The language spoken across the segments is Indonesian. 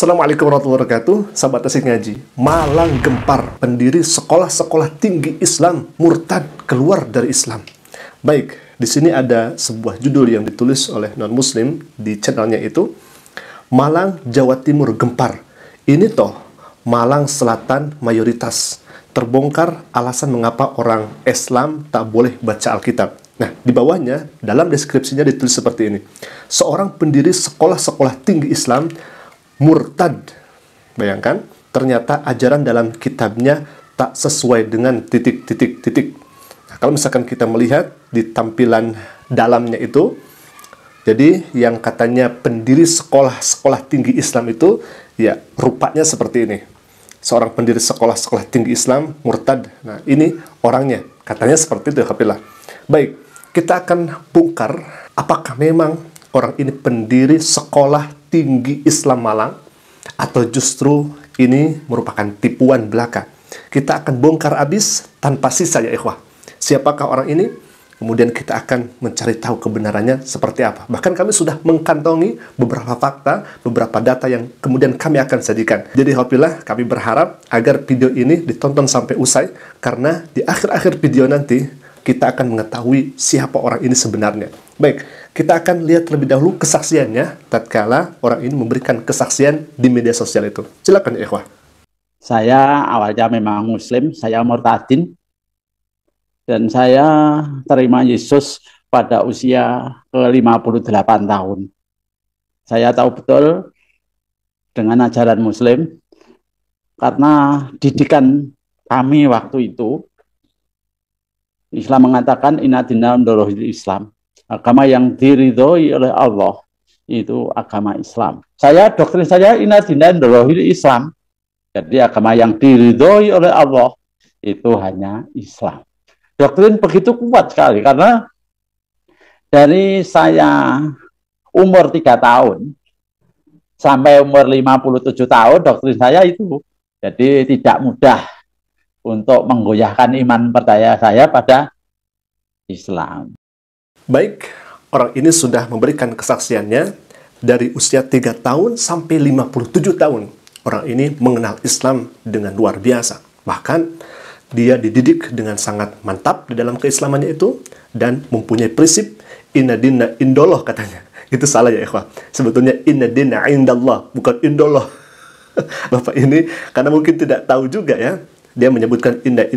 Assalamualaikum warahmatullahi wabarakatuh, sahabat asik ngaji. Malang gempar, pendiri sekolah-sekolah tinggi Islam murtad keluar dari Islam. Baik, di sini ada sebuah judul yang ditulis oleh non-muslim di channelnya itu, Malang Jawa Timur gempar. Ini toh Malang Selatan mayoritas. Terbongkar alasan mengapa orang Islam tak boleh baca Alkitab. Nah, di bawahnya, dalam deskripsinya ditulis seperti ini. Seorang pendiri sekolah-sekolah tinggi Islam murtad. Bayangkan, ternyata ajaran dalam kitabnya tak sesuai dengan titik. Nah, kalau misalkan kita melihat di tampilan dalamnya itu, jadi yang katanya pendiri sekolah-sekolah tinggi Islam itu, ya rupanya seperti ini. Seorang pendiri sekolah-sekolah tinggi Islam murtad. Nah, ini orangnya. Katanya seperti itu, alhamdulillah. Baik, kita akan bongkar apakah memang orang ini pendiri sekolah tinggi Islam Malang, atau justru ini merupakan tipuan belaka. Kita akan bongkar habis tanpa sisa ya ikhwah. Siapakah orang ini? Kemudian kita akan mencari tahu kebenarannya seperti apa. Bahkan kami sudah mengkantongi beberapa fakta, beberapa data yang kemudian kami akan sajikan. Jadi alhamdulillah kami berharap agar video ini ditonton sampai usai, karena di akhir-akhir video nanti kita akan mengetahui siapa orang ini sebenarnya. Baik, kita akan lihat terlebih dahulu kesaksiannya tatkala orang ini memberikan kesaksian di media sosial itu. Silakan ya ikhwah. Saya awalnya memang muslim, saya murtadin, dan saya terima Yesus pada usia ke-58 tahun. Saya tahu betul dengan ajaran muslim, karena didikan kami waktu itu, Islam mengatakan inna dina indallahil Islam. Agama yang diridhoi oleh Allah itu agama Islam. Doktrin saya inna dina indallahil Islam. Jadi agama yang diridhoi oleh Allah itu hanya Islam. Doktrin begitu kuat sekali, karena dari saya umur 3 tahun sampai umur 57 tahun doktrin saya itu. Jadi tidak mudah untuk menggoyahkan iman percaya saya pada Islam. Baik, orang ini sudah memberikan kesaksiannya dari usia 3 tahun sampai 57 tahun. Orang ini mengenal Islam dengan luar biasa. Bahkan dia dididik dengan sangat mantap di dalam keislamannya itu dan mempunyai prinsip inna dina indallah katanya. Itu salah ya ikhwah. Sebetulnya inna dina indallah, bukan indallah. Bapak ini karena mungkin tidak tahu juga ya. Dia menyebutkan inna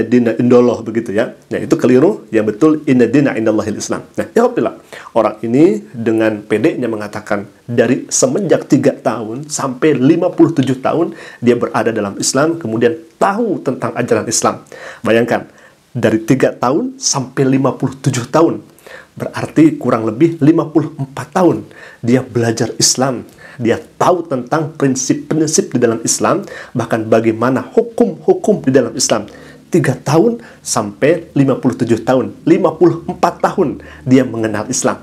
dina indallah begitu ya. Nah, itu keliru. Yang betul inna dina indallahil Islam. Nah, ya alhamdulillah. Orang ini dengan pedenya mengatakan dari semenjak 3 tahun sampai 57 tahun dia berada dalam Islam, kemudian tahu tentang ajaran Islam. Bayangkan, dari 3 tahun sampai 57 tahun. Berarti kurang lebih 54 tahun dia belajar Islam. Dia tahu tentang prinsip-prinsip di dalam Islam, bahkan bagaimana hukum-hukum di dalam Islam. 3 tahun sampai 57 tahun, 54 tahun dia mengenal Islam.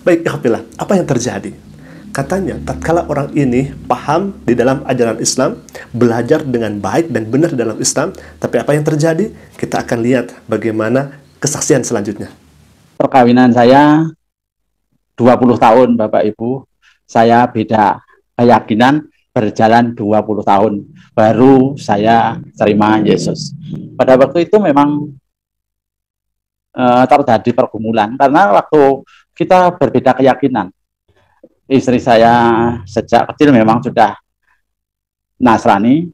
Baik, alhamdulillah, apa yang terjadi? Katanya, tatkala orang ini paham di dalam ajaran Islam, belajar dengan baik dan benar di dalam Islam, tapi apa yang terjadi? Kita akan lihat bagaimana kesaksian selanjutnya. Perkawinan saya 20 tahun, Bapak Ibu. Saya beda keyakinan, berjalan 20 tahun. Baru saya terima Yesus. Pada waktu itu memang terjadi pergumulan, karena waktu kita berbeda keyakinan. Istri saya sejak kecil memang sudah Nasrani,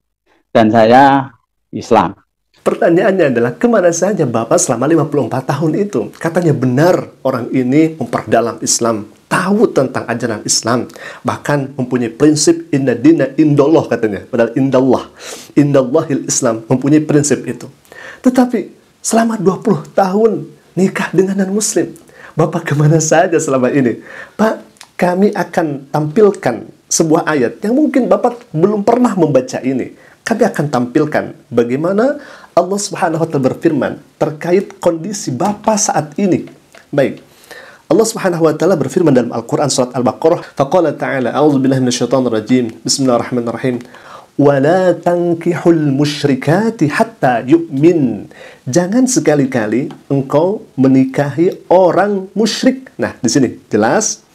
dan saya Islam. Pertanyaannya adalah, kemana saja Bapak selama 54 tahun itu? Katanya benar orang ini memperdalam Islam, tahu tentang ajaran Islam, bahkan mempunyai prinsip inna dina indallah katanya. Padahal indallahil Islam, mempunyai prinsip itu. Tetapi selama 20 tahun nikah dengan non-muslim. Bapak kemana saja selama ini? Pak, kami akan tampilkan sebuah ayat yang mungkin Bapak belum pernah membaca ini. Kami akan tampilkan bagaimana Allah Subhanahu wa taala berfirman terkait kondisi Bapak saat ini. Baik. Allah Subhanahu wa taala berfirman dalam Al-Qur'an surat Al-Baqarah, faqala ta'ala, a'udzubillahi minasyaitonir rajim. Bismillahirrahmanirrahim. Wa la tankihul musyrikati hatta yu'min. Jangan sekali-kali engkau menikahi orang musyrik. Nah, di sini jelas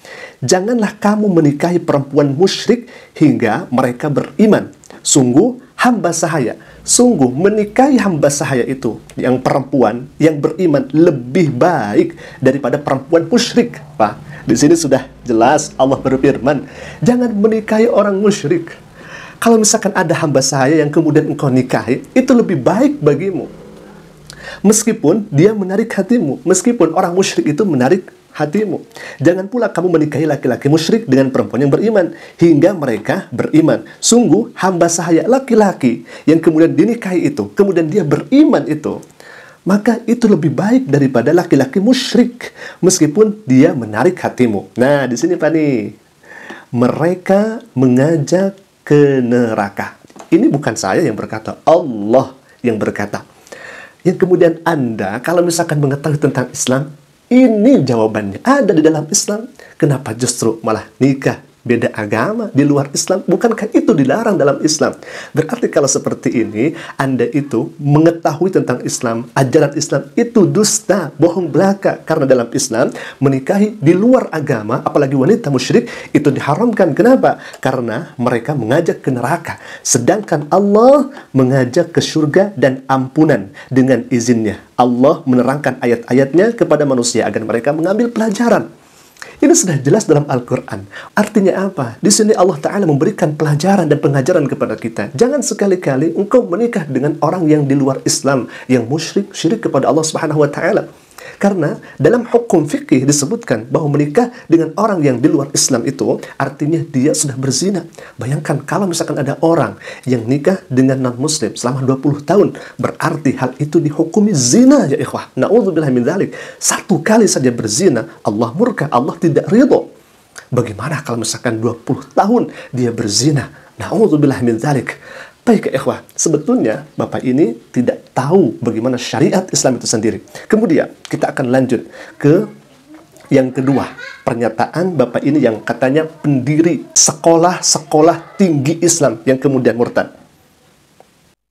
janganlah kamu menikahi perempuan musyrik hingga mereka beriman. Sungguh hamba sahaya, sungguh menikahi hamba sahaya itu, yang perempuan yang beriman, lebih baik daripada perempuan musyrik. Pak, di sini sudah jelas Allah berfirman, jangan menikahi orang musyrik. Kalau misalkan ada hamba sahaya yang kemudian engkau nikahi, itu lebih baik bagimu. Meskipun dia menarik hatimu, meskipun orang musyrik itu menarik hatimu. Jangan pula kamu menikahi laki-laki musyrik dengan perempuan yang beriman hingga mereka beriman. Sungguh hamba sahaya laki-laki yang kemudian dinikahi itu, kemudian dia beriman itu, maka itu lebih baik daripada laki-laki musyrik meskipun dia menarik hatimu. Nah, di sini Pak nih, mereka mengajak ke neraka. Ini bukan saya yang berkata, Allah yang berkata. Yang kemudian Anda kalau misalkan mengetahui tentang Islam, ini jawabannya ada di dalam Islam. Kenapa justru malah nikah beda agama di luar Islam? Bukankah itu dilarang dalam Islam? Berarti kalau seperti ini, Anda itu mengetahui tentang Islam, ajaran Islam itu dusta, bohong belaka. Karena dalam Islam, menikahi di luar agama, apalagi wanita musyrik, itu diharamkan. Kenapa? Karena mereka mengajak ke neraka. Sedangkan Allah mengajak ke surga dan ampunan dengan izinnya. Allah menerangkan ayat-ayatnya kepada manusia agar mereka mengambil pelajaran. Ini sudah jelas dalam Al-Quran. Artinya apa? Di sini Allah Ta'ala memberikan pelajaran dan pengajaran kepada kita. Jangan sekali-kali engkau menikah dengan orang yang di luar Islam, yang musyrik, syirik kepada Allah Subhanahu Wa Ta'ala. Karena dalam hukum fikih disebutkan bahwa menikah dengan orang yang di luar Islam itu artinya dia sudah berzina. Bayangkan kalau misalkan ada orang yang nikah dengan non-muslim selama 20 tahun, berarti hal itu dihukumi zina, ya ikhwah. Na'udzubillah min dzalik. Satu kali saja berzina, Allah murka, Allah tidak ridho. Bagaimana kalau misalkan 20 tahun dia berzina? Na'udzubillah min dzalik. Baik, ikhwah, sebetulnya Bapak ini tidak tahu bagaimana syariat Islam itu sendiri. Kemudian kita akan lanjut ke yang kedua, pernyataan Bapak ini yang katanya pendiri sekolah-sekolah tinggi Islam yang kemudian murtad.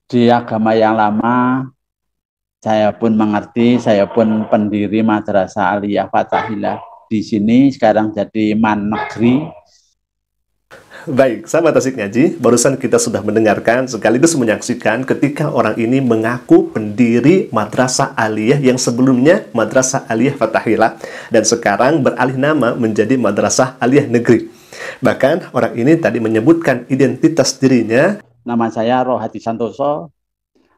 Di agama yang lama, saya pun mengerti, saya pun pendiri Madrasah Aliyah Fathahilah. Di sini sekarang jadi Man Negeri. Baik, sahabat Asik Ngaji, barusan kita sudah mendengarkan sekaligus menyaksikan ketika orang ini mengaku pendiri Madrasah Aliyah yang sebelumnya Madrasah Aliyah Fathahilah dan sekarang beralih nama menjadi Madrasah Aliyah Negeri. Bahkan orang ini tadi menyebutkan identitas dirinya. Nama saya Rohadi Santoso,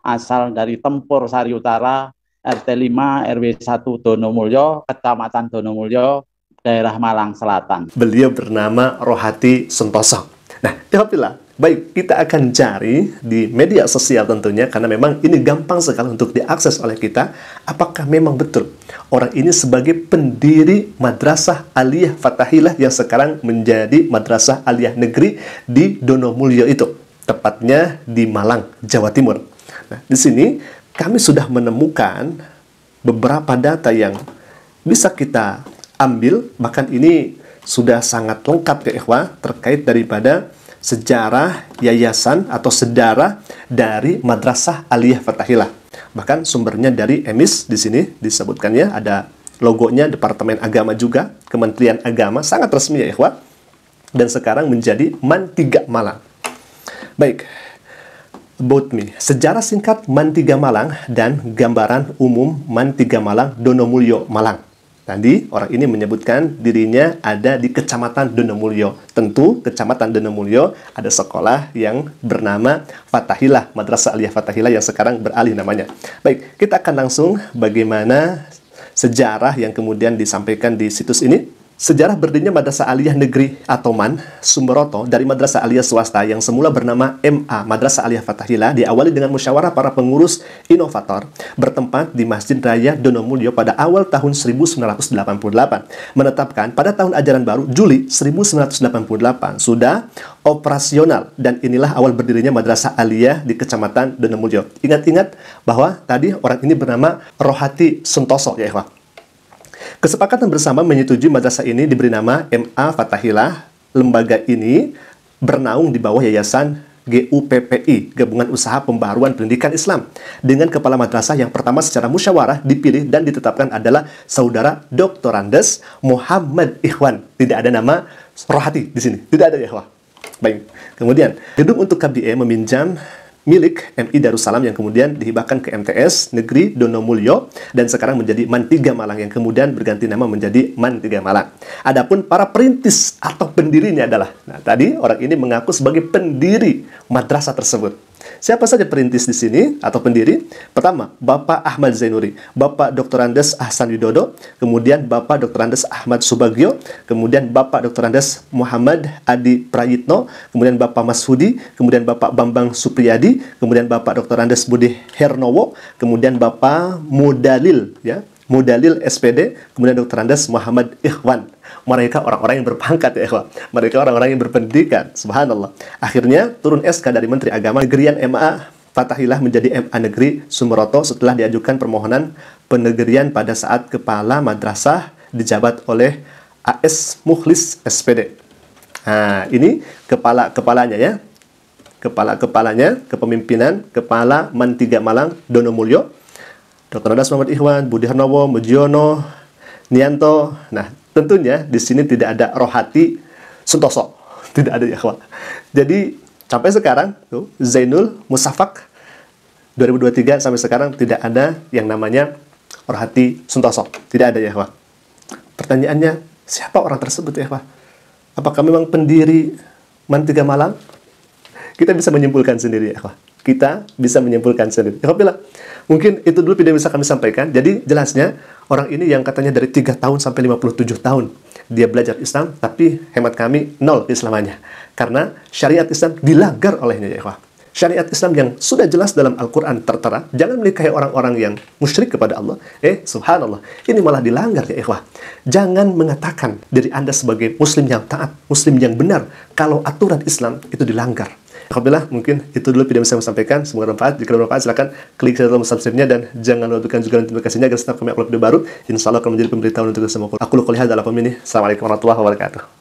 asal dari Tempur Sari Utara, RT 5 RW 1 Donomulyo, Kecamatan Donomulyo, daerah Malang Selatan. Beliau bernama Rohadi Santoso. Nah, alhamdulillah. Baik, kita akan cari di media sosial tentunya, karena memang ini gampang sekali untuk diakses oleh kita. Apakah memang betul orang ini sebagai pendiri Madrasah Aliyah Fathahilah yang sekarang menjadi Madrasah Aliyah Negeri di Donomulyo itu, tepatnya di Malang, Jawa Timur. Nah, di sini kami sudah menemukan beberapa data yang bisa kita ambil, bahkan ini sudah sangat lengkap ya ikhwah, terkait daripada sejarah yayasan atau sejarah dari Madrasah Aliyah Fathahilah. Bahkan sumbernya dari EMIS, di sini disebutkannya, ada logonya Departemen Agama juga, Kementerian Agama, sangat resmi ya ikhwah, dan sekarang menjadi MAN 3 Malang. Baik, about me, sejarah singkat MAN 3 Malang dan gambaran umum MAN 3 Malang Donomulyo Malang. Tadi orang ini menyebutkan dirinya ada di Kecamatan Donomulyo. Tentu Kecamatan Donomulyo ada sekolah yang bernama Fathahilah, Madrasah Aliyah Fathahilah yang sekarang beralih namanya. Baik, kita akan langsung bagaimana sejarah yang kemudian disampaikan di situs ini. Sejarah berdirinya Madrasah Aliyah Negeri atau MAN Sumberoto dari Madrasah Aliyah swasta yang semula bernama MA Madrasah Aliyah Fathahilah diawali dengan musyawarah para pengurus inovator bertempat di Masjid Raya Donomulyo pada awal tahun 1988, menetapkan pada tahun ajaran baru Juli 1988 sudah operasional, dan inilah awal berdirinya Madrasah Aliyah di Kecamatan Donomulyo. Ingat-ingat bahwa tadi orang ini bernama Rohadi Santoso ya ikhwah. Kesepakatan bersama menyetujui madrasah ini diberi nama MA Fathahilah. Lembaga ini bernaung di bawah Yayasan GUPPI, Gabungan Usaha Pembaharuan Pendidikan Islam. Dengan kepala madrasah yang pertama secara musyawarah dipilih dan ditetapkan adalah Saudara Dr. Andes Muhammad Ikhwan. Tidak ada nama Rohati di sini, tidak ada ya, Ikhwah. Baik. Kemudian, gedung untuk KBE meminjam milik MI Darussalam yang kemudian dihibahkan ke MTS Negeri Donomulyo dan sekarang menjadi MAN 3 Malang yang kemudian berganti nama menjadi MAN 3 Malang. Adapun para perintis atau pendirinya adalah, nah tadi orang ini mengaku sebagai pendiri madrasah tersebut. Siapa saja perintis di sini atau pendiri? Pertama, Bapak Ahmad Zainuri, Bapak Dr. Andes Ahsan Widodo, kemudian Bapak Dr. Andes Ahmad Subagio, kemudian Bapak Dr. Andes Muhammad Adi Prayitno, kemudian Bapak Masudi, kemudian Bapak Bambang Supriyadi, kemudian Bapak Dr. Andes Budi Hernowo, kemudian Bapak Mudalil, ya, Mudalil SPD, kemudian Dr. Andes Muhammad Ikhwan. Mereka orang-orang yang berpangkat ya, Ikhwan. Mereka orang-orang yang berpendidikan. Subhanallah. Akhirnya turun SK dari Menteri Agama Negerian MA Fatahillah menjadi MA Negeri Sumeroto setelah diajukan permohonan penegerian pada saat kepala madrasah dijabat oleh AS Mukhlis SPD. Nah, ini kepalanya ya. Kepalanya, kepemimpinan, kepala MAN 3 Malang, Donomulyo, Dr. Andes Muhammad Ikhwan, Budi Hernowo, Mujiono, Nianto. Nah, tentunya di sini tidak ada Rohati Suntoso, tidak ada ya, kawan. Jadi sampai sekarang tuh, Zainul Musafak 2023 sampai sekarang tidak ada yang namanya Rohati Suntoso, tidak ada ya, kawan. Pertanyaannya, siapa orang tersebut ya, kawan? Apakah memang pendiri MAN 3 Malang? Kita bisa menyimpulkan sendiri ya, kawan. Kita bisa menyimpulkan sendiri. Alhamdulillah. Mungkin itu dulu video yang bisa kami sampaikan. Jadi jelasnya orang ini yang katanya dari 3 tahun sampai 57 tahun dia belajar Islam, tapi hemat kami nol keislamannya. Karena syariat Islam dilanggar olehnya ya ikhwah. Syariat Islam yang sudah jelas dalam Al-Quran tertera, jangan menikahi orang-orang yang musyrik kepada Allah. Subhanallah, ini malah dilanggar ya ikhwah. Jangan mengatakan diri Anda sebagai muslim yang taat, muslim yang benar, kalau aturan Islam itu dilanggar. Alhamdulillah, mungkin itu dulu video yang saya sampaikan. Semoga bermanfaat. Jika bermanfaat, silahkan klik share dan subscribe-nya dan jangan lupa juga notifikasinya agar setiap kami upload video baru, insya Allah akan menjadi pemberitahuan untuk semua. Aku qouli hadza wa lakum minni. Assalamualaikum warahmatullahi wabarakatuh.